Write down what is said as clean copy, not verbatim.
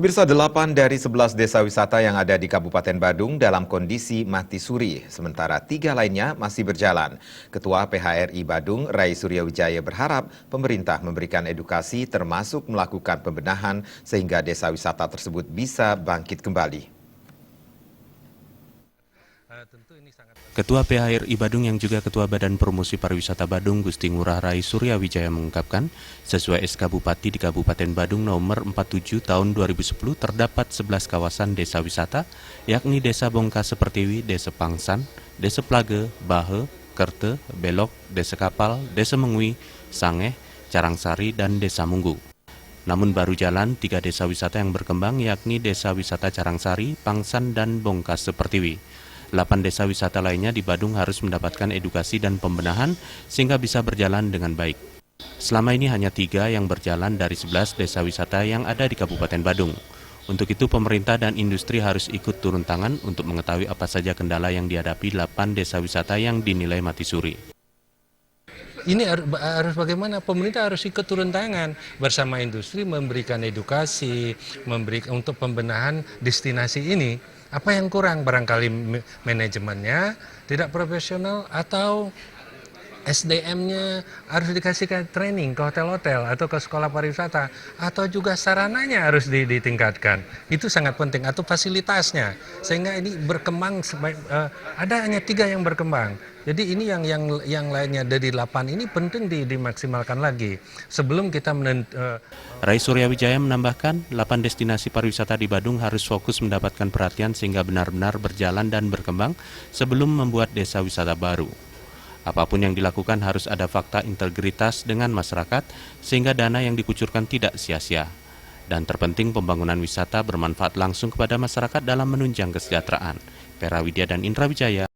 Pemirsa, 8 dari 11 desa wisata yang ada di Kabupaten Badung dalam kondisi mati suri, sementara 3 lainnya masih berjalan. Ketua PHRI Badung, Rai Suryawijaya berharap pemerintah memberikan edukasi termasuk melakukan pembenahan sehingga desa wisata tersebut bisa bangkit kembali. Ketua PHRI Badung yang juga Ketua Badan Promosi Pariwisata Badung, Gusti Ngurah Rai Suryawijaya mengungkapkan, sesuai SK Bupati di Kabupaten Badung nomor 47 tahun 2010 terdapat 11 kawasan desa wisata, yakni Desa Bongka Sepertiwi, Desa Pangsan, Desa Plage, Bahe, Kerte, Belok, Desa Kapal, Desa Mengui, Sangeh, Carangsari, dan Desa Munggu. Namun baru jalan 3 desa wisata yang berkembang, yakni Desa Wisata Carangsari, Pangsan, dan Bongka Sepertiwi. 8 desa wisata lainnya di Badung harus mendapatkan edukasi dan pembenahan sehingga bisa berjalan dengan baik. Selama ini hanya 3 yang berjalan dari 11 desa wisata yang ada di Kabupaten Badung. Untuk itu pemerintah dan industri harus ikut turun tangan untuk mengetahui apa saja kendala yang dihadapi 8 desa wisata yang dinilai mati suri. Ini harus bagaimana pemerintah harus ikut turun tangan bersama industri memberikan edukasi, untuk pembenahan destinasi ini. Apa yang kurang? Barangkali manajemennya tidak profesional atau SDM-nya harus dikasihkan training ke hotel-hotel atau ke sekolah pariwisata, atau juga sarananya harus ditingkatkan. Itu sangat penting, atau fasilitasnya, sehingga ini berkembang. Ada hanya 3 yang berkembang. Jadi ini yang lainnya dari 8 ini penting dimaksimalkan lagi sebelum kita Rai Suryawijaya menambahkan, 8 destinasi pariwisata di Badung harus fokus mendapatkan perhatian sehingga benar-benar berjalan dan berkembang sebelum membuat desa wisata baru. Apapun yang dilakukan harus ada fakta integritas dengan masyarakat sehingga dana yang dikucurkan tidak sia-sia. Dan terpenting pembangunan wisata bermanfaat langsung kepada masyarakat dalam menunjang kesejahteraan. Pera Widya dan Indra Wijaya.